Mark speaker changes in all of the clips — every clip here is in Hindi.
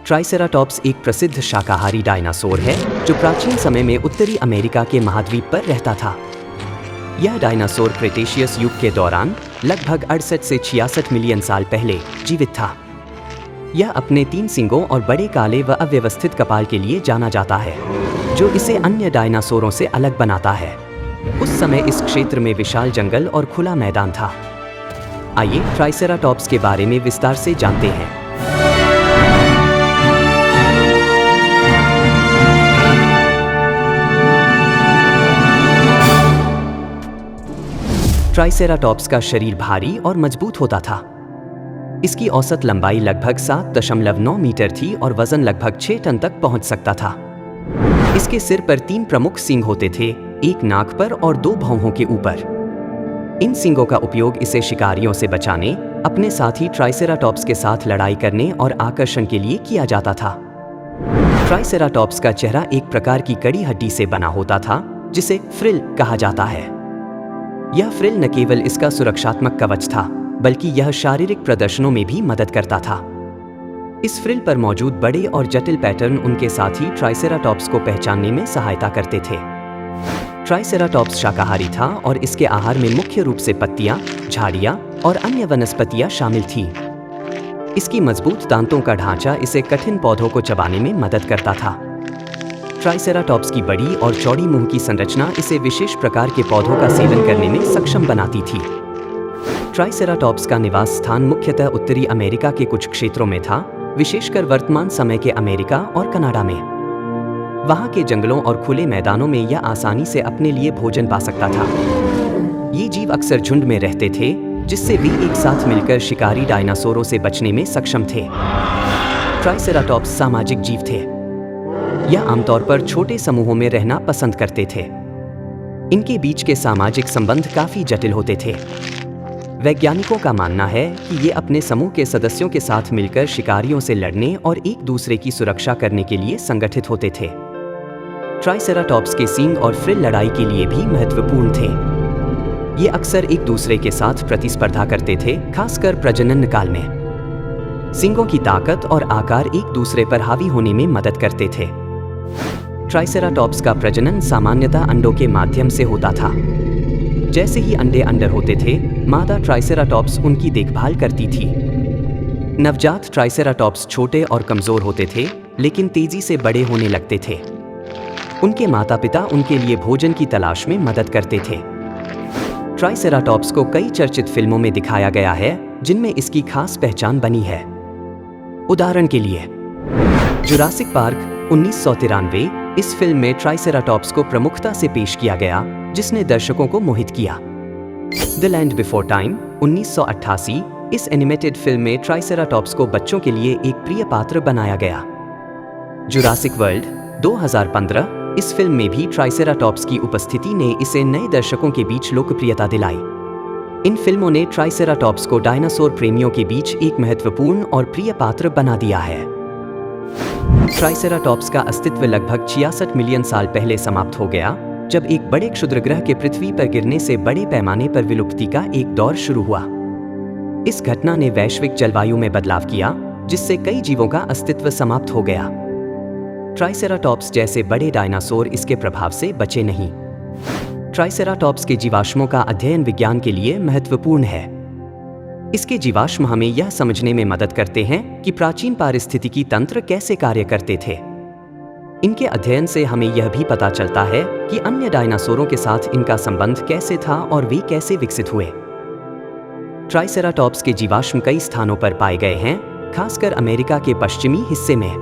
Speaker 1: ट्राइसेराटॉप्स एक प्रसिद्ध शाकाहारी डायनासोर है जो प्राचीन समय में उत्तरी अमेरिका के महाद्वीप पर रहता था। यह डायनासोर क्रेटेशियस युग के दौरान लगभग 68 से 66 मिलियन साल पहले जीवित था। यह अपने 3 सींगों और बड़े काले व अव्यवस्थित कपाल के लिए जाना जाता है, जो इसे अन्य डायनासोरों से अलग बनाता है। उस समय इस क्षेत्र में विशाल जंगल और खुला मैदान था। आइए ट्राइसेराटॉप्स के बारे में विस्तार से जानते हैं। ट्राइसेराटॉप्स का शरीर भारी और मजबूत होता था। इसकी औसत लंबाई लगभग 7.9 मीटर थी और वजन लगभग 6 टन तक पहुंच सकता था। इसके सिर पर 3 प्रमुख सींग होते थे, एक नाक पर और 2 भौहों के ऊपर। इन सींगों का उपयोग इसे शिकारियों से बचाने, अपने साथी ट्राइसेराटॉप्स के साथ लड़ाई करने और आकर्षण के लिए किया जाता था। ट्राइसेराटॉप्स का चेहरा एक प्रकार की कड़ी हड्डी से बना होता था, जिसे फ्रिल कहा जाता है। यह फ्रिल न केवल इसका सुरक्षात्मक कवच था, बल्कि यह शारीरिक प्रदर्शनों में भी मदद करता था। इस फ्रिल पर मौजूद बड़े और जटिल पैटर्न उनके साथी ट्राइसेराटॉप्स को पहचानने में सहायता करते थे। ट्राइसेराटॉप्स शाकाहारी था और इसके आहार में मुख्य रूप से पत्तियां, झाड़ियां और अन्य वनस्पतियां शामिल थीं। इसकी मजबूत दांतों का ढांचा इसे कठिन पौधों को चबाने में मदद करता था। ट्राइसेराटॉप्स की बड़ी और चौड़ी मुंह की संरचना इसे विशेष प्रकार के पौधों का सेवन करने में सक्षम बनाती थी। ट्राइसेराटॉप्स का निवास स्थान मुख्यतः उत्तरी अमेरिका के कुछ क्षेत्रों में था, विशेषकर वर्तमान समय के अमेरिका और कनाडा में। वहां के जंगलों और खुले मैदानों में यह आसानी से अपने लिए भोजन पा सकता था। ये जीव अक्सर झुंड में रहते थे, जिससे वे एक साथ मिलकर शिकारी डायनासोरों से बचने में सक्षम थे। ट्राइसेराटॉप्स सामाजिक जीव थे। यह आमतौर पर छोटे समूहों में रहना पसंद करते थे। इनके बीच के सामाजिक संबंध काफी जटिल होते थे। वैज्ञानिकों का मानना है कि ये अपने समूह के सदस्यों के साथ मिलकर शिकारियों से लड़ने और एक दूसरे की सुरक्षा करने के लिए संगठित होते थे। ट्राइसेराटॉप्स के सींग और फ्रिल लड़ाई के लिए भी महत्वपूर्ण थे। ये अक्सर एक दूसरे के साथ प्रतिस्पर्धा करते थे, खासकर प्रजनन काल में। सींगों की ताकत और आकार एक दूसरे पर हावी होने में मदद करते थे। ट्राइसेराटॉप्स का प्रजनन सामान्यतः अंडों के माध्यम से होता था। जैसे ही अंडे अंडर होते थे, मादा ट्राइसेराटॉप्स उनकी देखभाल करती थी। नवजात ट्राइसेराटॉप्स छोटे और कमजोर होते थे, लेकिन तेजी से बड़े होने लगते थे। उनके माता पिता उनके लिए भोजन की तलाश में मदद करते थे। ट्राइसेराटॉप्स को कई चर्चित फिल्मों में दिखाया गया है, जिनमें इसकी खास पहचान बनी है। उदाहरण के लिए जुरासिक पार्क 1993, इस फिल्म में ट्राइसेराटॉप्स को प्रमुखता से पेश किया गया, जिसने दर्शकों को मोहित किया। द लैंड बिफोर टाइम 1988, इस एनिमेटेड फिल्म में ट्राइसेराटॉप्स को बच्चों के लिए एक प्रिय पात्र बनाया गया। जुरासिक वर्ल्ड 2015, इस फिल्म में भी ट्राइसेराटॉप्स की उपस्थिति ने इसे नए दर्शकों के बीच लोकप्रियता दिलाई। इन फिल्मों ने ट्राइसेराटॉप्स को डायनासोर प्रेमियों के बीच एक महत्वपूर्ण और प्रिय पात्र बना दिया है। ट्राइसेराटॉप्स का अस्तित्व लगभग 66 मिलियन साल पहले समाप्त हो गया, जब एक बड़े क्षुद्रग्रह के पृथ्वी पर गिरने से बड़े पैमाने पर विलुप्ति का एक दौर शुरू हुआ। इस घटना ने वैश्विक जलवायु में बदलाव किया, जिससे कई जीवों का अस्तित्व समाप्त हो गया। ट्राइसेराटॉप्स जैसे बड़े डायनासोर इसके प्रभाव से बचे नहीं। ट्राइसेराटॉप्स के जीवाश्मों का अध्ययन विज्ञान के लिए महत्वपूर्ण है। इसके जीवाश्म हमें यह समझने में मदद करते हैं कि प्राचीन पारिस्थितिकी तंत्र कैसे कार्य करते थे। इनके अध्ययन से हमें यह भी पता चलता है कि अन्य डायनासोरों के साथ इनका संबंध कैसे था और वे कैसे विकसित हुए। ट्राइसेराटॉप्स के जीवाश्म कई स्थानों पर पाए गए हैं, खासकर अमेरिका के पश्चिमी हिस्से में।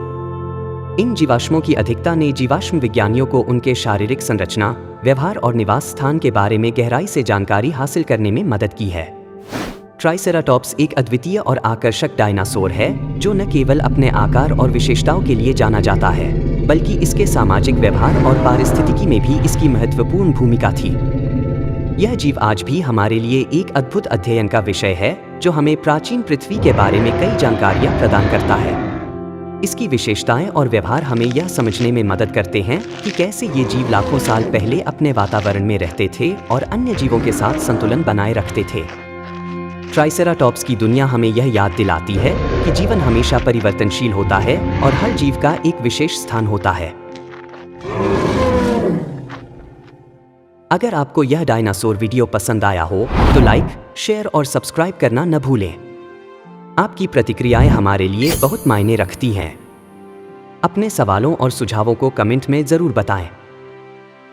Speaker 1: इन जीवाश्मों की अधिकता ने जीवाश्म विज्ञानियों को उनके शारीरिक संरचना, व्यवहार और निवास स्थान के बारे में गहराई से जानकारी हासिल करने में मदद की है। ट्राइसेराटॉप्स एक अद्वितीय और आकर्षक डायनासोर है, जो न केवल अपने आकार और विशेषताओं के लिए जाना जाता है, बल्कि इसके सामाजिक व्यवहार और पारिस्थितिकी में भी इसकी महत्वपूर्ण भूमिका थी। यह जीव आज भी हमारे लिए एक अद्भुत अध्ययन का विषय है, जो हमें प्राचीन पृथ्वी के बारे में कई जानकारियां प्रदान करता है। इसकी विशेषताएं और व्यवहार हमें यह समझने में मदद करते हैं कि कैसे ये जीव लाखों साल पहले अपने वातावरण में रहते थे और अन्य जीवों के साथ संतुलन बनाए रखते थे। ट्राइसेराटॉप्स की दुनिया हमें यह याद दिलाती है कि जीवन हमेशा परिवर्तनशील होता है और हर जीव का एक विशेष स्थान होता है। अगर आपको यह डायनासोर वीडियो पसंद आया हो तो लाइक, शेयर और सब्सक्राइब करना न भूलें। आपकी प्रतिक्रियाएं हमारे लिए बहुत मायने रखती हैं। अपने सवालों और सुझावों को कमेंट में जरूर बताएं।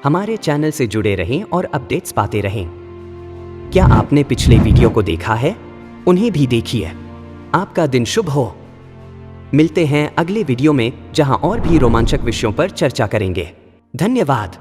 Speaker 1: हमारे चैनल से जुड़े रहें और अपडेट्स पाते रहें। क्या आपने पिछले वीडियो को देखा है? उन्हें भी देखिए। आपका दिन शुभ हो। मिलते हैं अगले वीडियो में, जहां और भी रोमांचक विषयों पर चर्चा करेंगे। धन्यवाद।